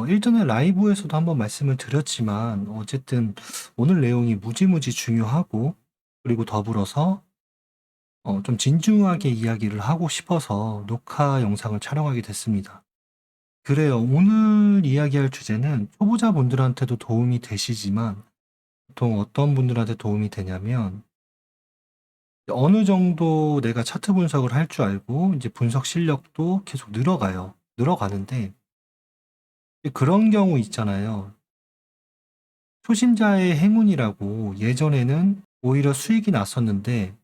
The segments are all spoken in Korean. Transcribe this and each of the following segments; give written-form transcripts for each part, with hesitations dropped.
일전에 라이브에서도 한번 말씀을 드렸지만 어쨌든 오늘 내용이 무지무지 중요하고 그리고 더불어서 좀 진중하게 이야기를 하고 싶어서 녹화 영상을 촬영하게 됐습니다. 그래요. 오늘 이야기할 주제는 초보자분들한테도 도움이 되시지만 보통 어떤 분들한테 도움이 되냐면 어느 정도 내가 차트 분석을 할 줄 알고 이제 분석 실력도 계속 늘어가요. 늘어가는데 그런 경우 있잖아요. 초심자의 행운이라고 예전에는 오히려 수익이 났었는데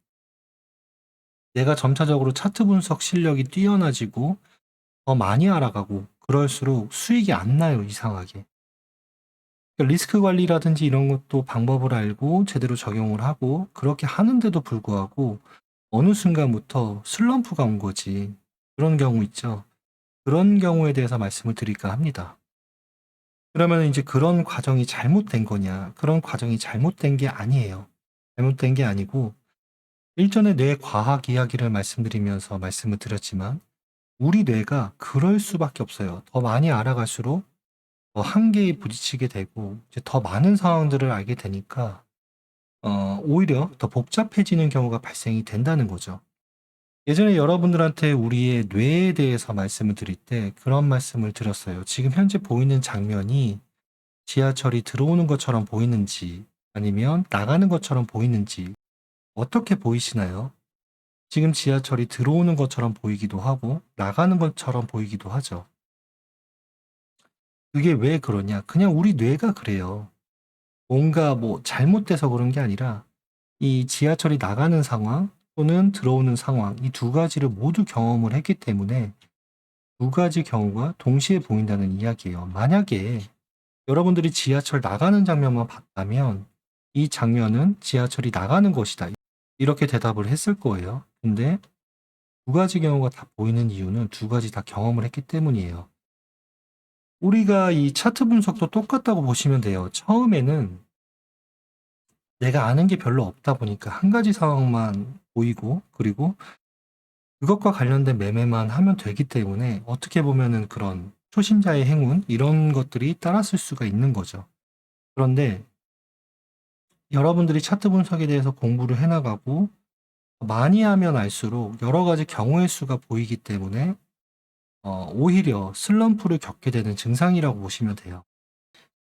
내가 점차적으로 차트 분석 실력이 뛰어나지고 더 많이 알아가고 그럴수록 수익이 안 나요, 이상하게. 그러니까 리스크 관리라든지 이런 것도 방법을 알고 제대로 적용을 하고 그렇게 하는데도 불구하고 어느 순간부터 슬럼프가 온 거지. 그런 경우 있죠. 그런 경우에 대해서 말씀을 드릴까 합니다. 그러면 이제 그런 과정이 잘못된 거냐? 그런 과정이 잘못된 게 아니에요. 잘못된 게 아니고 일전에 뇌 과학 이야기를 말씀드리면서 말씀을 드렸지만 우리 뇌가 그럴 수밖에 없어요. 더 많이 알아갈수록 더 한계에 부딪히게 되고 이제 더 많은 상황들을 알게 되니까 오히려 더 복잡해지는 경우가 발생이 된다는 거죠. 예전에 여러분들한테 우리의 뇌에 대해서 말씀을 드릴 때 그런 말씀을 드렸어요. 지금 현재 보이는 장면이 지하철이 들어오는 것처럼 보이는지 아니면 나가는 것처럼 보이는지 어떻게 보이시나요? 지금 지하철이 들어오는 것처럼 보이기도 하고 나가는 것처럼 보이기도 하죠. 그게 왜 그러냐? 그냥 우리 뇌가 그래요. 뭔가 뭐 잘못돼서 그런 게 아니라 이 지하철이 나가는 상황 또는 들어오는 상황 이 두 가지를 모두 경험을 했기 때문에 두 가지 경우가 동시에 보인다는 이야기예요. 만약에 여러분들이 지하철 나가는 장면만 봤다면 이 장면은 지하철이 나가는 것이다. 이렇게 대답을 했을 거예요. 근데 두 가지 경우가 다 보이는 이유는 두 가지 다 경험을 했기 때문이에요. 우리가 이 차트 분석도 똑같다고 보시면 돼요. 처음에는 내가 아는 게 별로 없다 보니까 한 가지 상황만 보이고 그리고 그것과 관련된 매매만 하면 되기 때문에 어떻게 보면은 그런 초심자의 행운 이런 것들이 따랐을 수가 있는 거죠. 그런데 여러분들이 차트 분석에 대해서 공부를 해나가고 많이 하면 알수록 여러 가지 경우의 수가 보이기 때문에 오히려 슬럼프를 겪게 되는 증상이라고 보시면 돼요.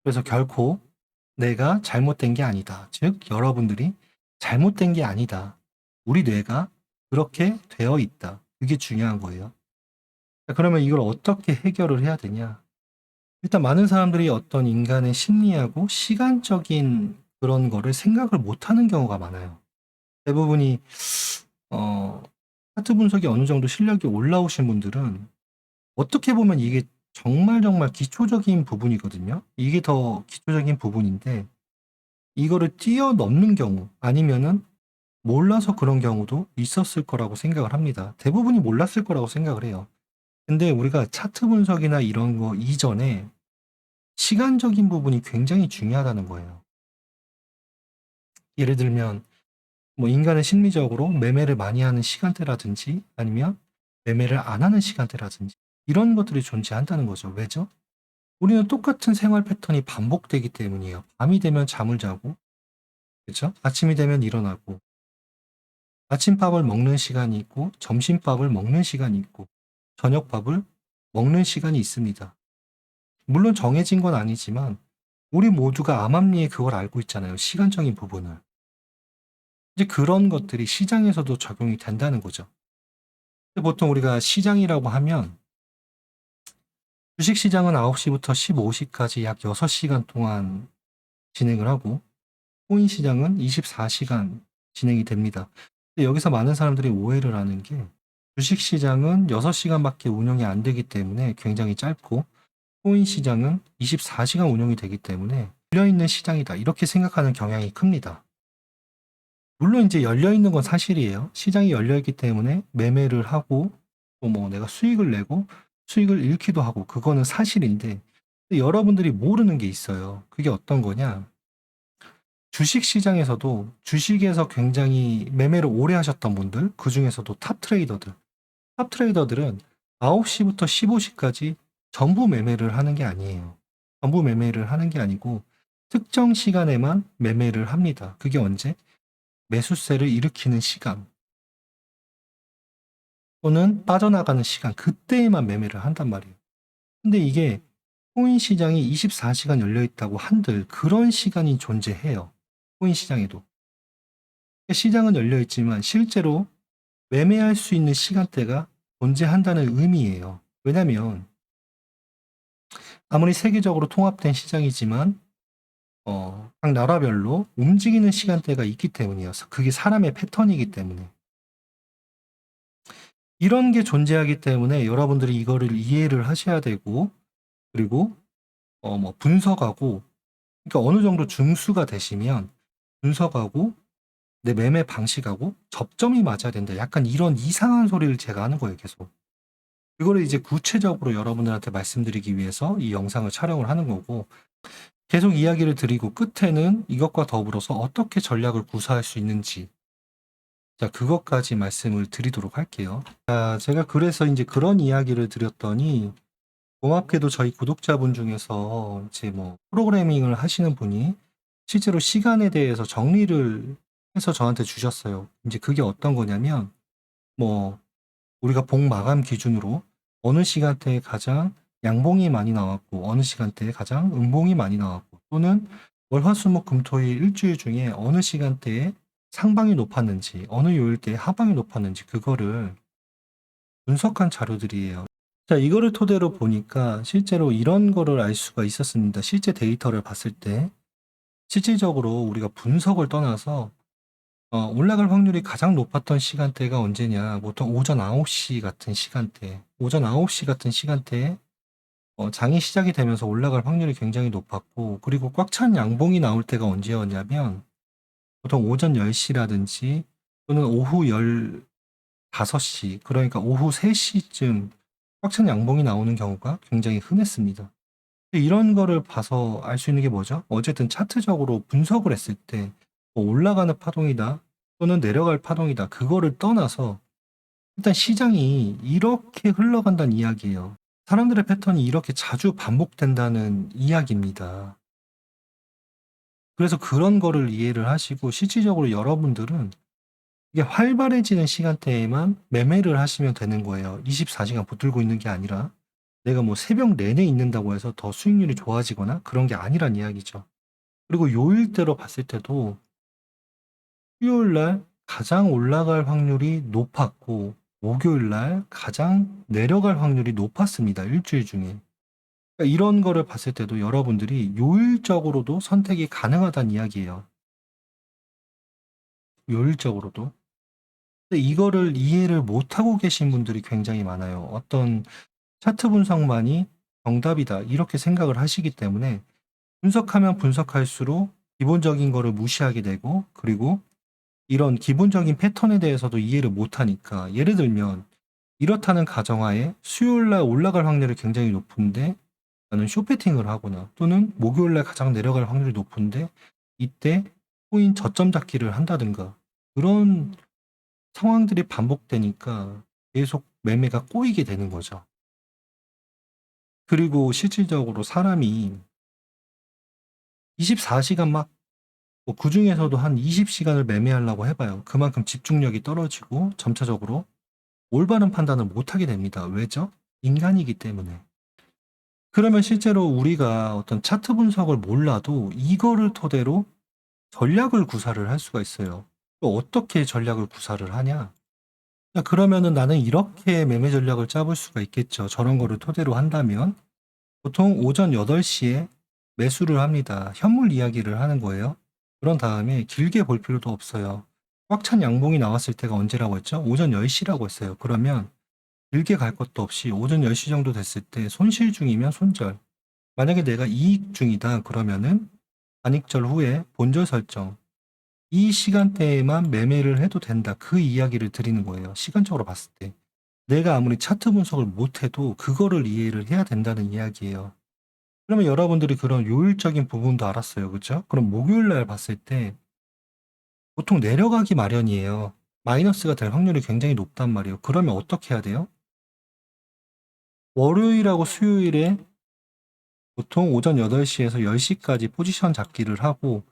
그래서 결코 내가 잘못된 게 아니다. 즉, 여러분들이 잘못된 게 아니다. 우리 뇌가 그렇게 되어 있다. 그게 중요한 거예요. 자, 그러면 이걸 어떻게 해결을 해야 되냐? 일단 많은 사람들이 어떤 인간의 심리하고 시간적인 그런 거를 생각을 못 하는 경우가 많아요. 대부분이, 어, 차트 분석이 어느 정도 실력이 올라오신 분들은 어떻게 보면 이게 정말 정말 기초적인 부분이거든요. 이게 더 기초적인 부분인데, 이거를 뛰어넘는 경우 아니면은 몰라서 그런 경우도 있었을 거라고 생각을 합니다. 대부분이 몰랐을 거라고 생각을 해요. 근데 우리가 차트 분석이나 이런 거 이전에 시간적인 부분이 굉장히 중요하다는 거예요. 예를 들면 뭐 인간은 심리적으로 매매를 많이 하는 시간대라든지 아니면 매매를 안 하는 시간대라든지 이런 것들이 존재한다는 거죠. 왜죠? 우리는 똑같은 생활 패턴이 반복되기 때문이에요. 밤이 되면 잠을 자고, 그렇죠? 아침이 되면 일어나고, 아침밥을 먹는 시간이 있고 점심밥을 먹는 시간이 있고 저녁밥을 먹는 시간이 있습니다. 물론 정해진 건 아니지만 우리 모두가 암암리에 그걸 알고 있잖아요. 시간적인 부분을. 이제 그런 것들이 시장에서도 적용이 된다는 거죠. 보통 우리가 시장이라고 하면 주식시장은 9시부터 15시까지 약 6시간 동안 진행을 하고 코인 시장은 24시간 진행이 됩니다. 근데 여기서 많은 사람들이 오해를 하는 게 주식시장은 6시간밖에 운영이 안 되기 때문에 굉장히 짧고 코인 시장은 24시간 운영이 되기 때문에 열려있는 시장이다. 이렇게 생각하는 경향이 큽니다. 물론 이제 열려있는 건 사실이에요. 시장이 열려있기 때문에 매매를 하고 또 뭐 내가 수익을 내고 수익을 잃기도 하고 그거는 사실인데 여러분들이 모르는 게 있어요. 그게 어떤 거냐? 주식 시장에서도 주식에서 굉장히 매매를 오래 하셨던 분들, 그 중에서도 탑 트레이더들은 9시부터 15시까지 전부 매매를 하는 게 아니에요. 전부 매매를 하는 게 아니고 특정 시간에만 매매를 합니다. 그게 언제? 매수세를 일으키는 시간 또는 빠져나가는 시간, 그때에만 매매를 한단 말이에요. 근데 이게 코인 시장이 24시간 열려 있다고 한들 그런 시간이 존재해요. 코인 시장에도. 시장은 열려 있지만 실제로 매매할 수 있는 시간대가 존재한다는 의미예요. 왜냐면 아무리 세계적으로 통합된 시장이지만 각 나라별로 움직이는 시간대가 있기 때문이어서 그게 사람의 패턴이기 때문에 이런 게 존재하기 때문에 여러분들이 이거를 이해를 하셔야 되고 그리고 뭐 분석하고 그러니까 어느 정도 중수가 되시면 분석하고 내 매매 방식하고 접점이 맞아야 된다. 약간 이런 이상한 소리를 제가 하는 거예요, 계속. 그거를 이제 구체적으로 여러분들한테 말씀드리기 위해서 이 영상을 촬영을 하는 거고 계속 이야기를 드리고 끝에는 이것과 더불어서 어떻게 전략을 구사할 수 있는지 자, 그것까지 말씀을 드리도록 할게요. 자, 제가 그래서 이제 그런 이야기를 드렸더니 고맙게도 저희 구독자분 중에서 이제 뭐 프로그래밍을 하시는 분이 실제로 시간에 대해서 정리를 해서 저한테 주셨어요. 이제 그게 어떤 거냐면 뭐 우리가 봉 마감 기준으로 어느 시간대에 가장 양봉이 많이 나왔고 어느 시간대에 가장 음봉이 많이 나왔고 또는 월, 화, 수, 목, 금, 토, 일 일주일 중에 어느 시간대에 상방이 높았는지 어느 요일대에 하방이 높았는지 그거를 분석한 자료들이에요. 자, 이거를 토대로 보니까 실제로 이런 거를 알 수가 있었습니다. 실제 데이터를 봤을 때 실질적으로 우리가 분석을 떠나서 올라갈 확률이 가장 높았던 시간대가 언제냐? 보통 오전 9시 같은 시간대, 오전 9시 같은 시간대에 장이 시작이 되면서 올라갈 확률이 굉장히 높았고, 그리고 꽉 찬 양봉이 나올 때가 언제였냐면, 보통 오전 10시라든지 또는 오후 15시, 그러니까 오후 3시쯤 꽉 찬 양봉이 나오는 경우가 굉장히 흔했습니다. 이런 거를 봐서 알 수 있는 게 뭐죠? 어쨌든 차트적으로 분석을 했을 때 뭐 올라가는 파동이다 또는 내려갈 파동이다 그거를 떠나서 일단 시장이 이렇게 흘러간다는 이야기예요. 사람들의 패턴이 이렇게 자주 반복된다는 이야기입니다. 그래서 그런 거를 이해를 하시고 실질적으로 여러분들은 이게 활발해지는 시간대에만 매매를 하시면 되는 거예요. 24시간 붙들고 있는 게 아니라 내가 뭐 새벽 내내 있는다고 해서 더 수익률이 좋아지거나 그런 게 아니란 이야기죠. 그리고 요일대로 봤을 때도 수요일 날 가장 올라갈 확률이 높았고 목요일 날 가장 내려갈 확률이 높았습니다. 일주일 중에. 그러니까 이런 거를 봤을 때도 여러분들이 요일적으로도 선택이 가능하다는 이야기예요. 요일적으로도. 근데 이거를 이해를 못하고 계신 분들이 굉장히 많아요. 어떤 차트 분석만이 정답이다 이렇게 생각을 하시기 때문에 분석하면 분석할수록 기본적인 거를 무시하게 되고 그리고 이런 기본적인 패턴에 대해서도 이해를 못하니까 예를 들면 이렇다는 가정하에 수요일 날 올라갈 확률이 굉장히 높은데 나는 숏배팅을 하거나 또는 목요일 날 가장 내려갈 확률이 높은데 이때 코인 저점 잡기를 한다든가 그런 상황들이 반복되니까 계속 매매가 꼬이게 되는 거죠. 그리고 실질적으로 사람이 24시간 막 그중에서도 한 20시간을 매매하려고 해봐요. 그만큼 집중력이 떨어지고 점차적으로 올바른 판단을 못하게 됩니다. 왜죠? 인간이기 때문에. 그러면 실제로 우리가 어떤 차트 분석을 몰라도 이거를 토대로 전략을 구사를 할 수가 있어요. 또 어떻게 전략을 구사를 하냐? 자, 그러면은 나는 이렇게 매매 전략을 짜볼 수가 있겠죠. 저런 거를 토대로 한다면 보통 오전 8시에 매수를 합니다. 현물 이야기를 하는 거예요. 그런 다음에 길게 볼 필요도 없어요. 꽉 찬 양봉이 나왔을 때가 언제라고 했죠? 오전 10시라고 했어요. 그러면 길게 갈 것도 없이 오전 10시 정도 됐을 때 손실 중이면 손절. 만약에 내가 이익 중이다 그러면은 반익절 후에 본절 설정. 이 시간대에만 매매를 해도 된다. 그 이야기를 드리는 거예요. 시간적으로 봤을 때. 내가 아무리 차트 분석을 못해도 그거를 이해를 해야 된다는 이야기예요. 그러면 여러분들이 그런 요일적인 부분도 알았어요. 그죠? 그럼 목요일 날 봤을 때 보통 내려가기 마련이에요. 마이너스가 될 확률이 굉장히 높단 말이에요. 그러면 어떻게 해야 돼요? 월요일하고 수요일에 보통 오전 8시에서 10시까지 포지션 잡기를 하고,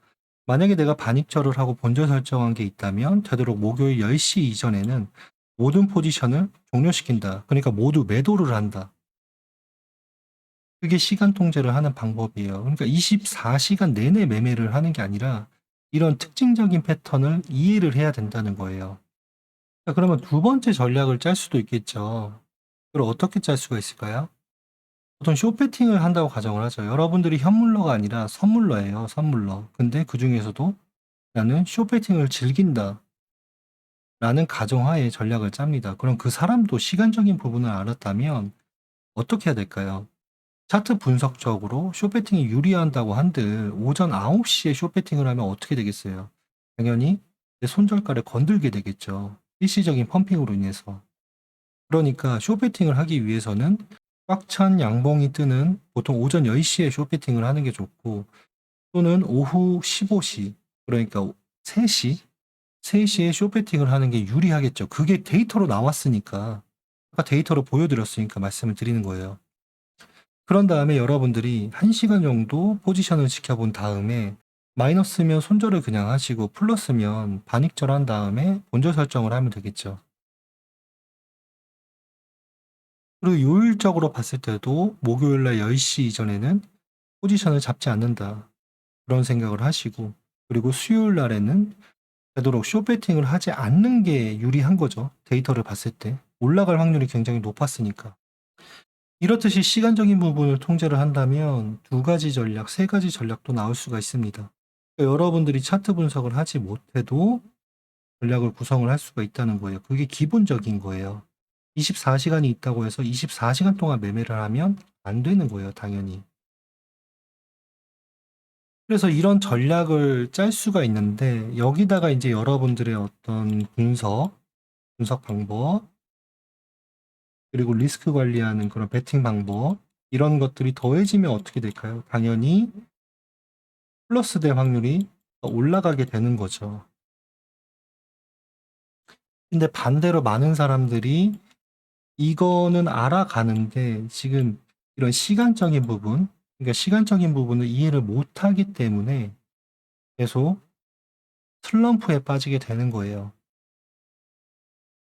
만약에 내가 반입절을 하고 본전 설정한 게 있다면 되도록 목요일 10시 이전에는 모든 포지션을 종료시킨다. 그러니까 모두 매도를 한다. 그게 시간 통제를 하는 방법이에요. 그러니까 24시간 내내 매매를 하는 게 아니라 이런 특징적인 패턴을 이해를 해야 된다는 거예요. 자, 그러면 두 번째 전략을 짤 수도 있겠죠. 그걸 어떻게 짤 수가 있을까요? 보통 쇼패팅을 한다고 가정을 하죠. 여러분들이 현물러가 아니라 선물러예요. 선물러. 근데 그 중에서도 나는 쇼패팅을 즐긴다 라는 가정하에 전략을 짭니다. 그럼 그 사람도 시간적인 부분을 알았다면 어떻게 해야 될까요? 차트 분석적으로 쇼패팅이 유리한다고 한들 오전 9시에 쇼패팅을 하면 어떻게 되겠어요? 당연히 내 손절가를 건들게 되겠죠. 일시적인 펌핑으로 인해서. 그러니까 쇼패팅을 하기 위해서는 꽉 찬 양봉이 뜨는 보통 오전 10시에 쇼패팅을 하는 게 좋고, 또는 오후 15시, 그러니까 3시, 3시에 쇼패팅을 하는 게 유리하겠죠. 그게 데이터로 나왔으니까, 아까 데이터로 보여드렸으니까 말씀을 드리는 거예요. 그런 다음에 여러분들이 1시간 정도 포지션을 지켜본 다음에 마이너스면 손절을 그냥 하시고 플러스면 반익절한 다음에 본절 설정을 하면 되겠죠. 그리고 요일적으로 봤을 때도 목요일날 10시 이전에는 포지션을 잡지 않는다. 그런 생각을 하시고, 그리고 수요일 날에는 되도록 쇼배팅을 하지 않는 게 유리한 거죠. 데이터를 봤을 때. 올라갈 확률이 굉장히 높았으니까. 이렇듯이 시간적인 부분을 통제를 한다면 두 가지 전략, 세 가지 전략도 나올 수가 있습니다. 그러니까 여러분들이 차트 분석을 하지 못해도 전략을 구성을 할 수가 있다는 거예요. 그게 기본적인 거예요. 24시간이 있다고 해서 24시간 동안 매매를 하면 안 되는 거예요, 당연히. 그래서 이런 전략을 짤 수가 있는데, 여기다가 이제 여러분들의 어떤 분석 방법, 그리고 리스크 관리하는 그런 베팅 방법, 이런 것들이 더해지면 어떻게 될까요? 당연히 플러스 될 확률이 더 올라가게 되는 거죠. 근데 반대로 많은 사람들이 이거는 알아가는데 지금 이런 시간적인 부분, 그러니까 시간적인 부분을 이해를 못하기 때문에 계속 슬럼프에 빠지게 되는 거예요.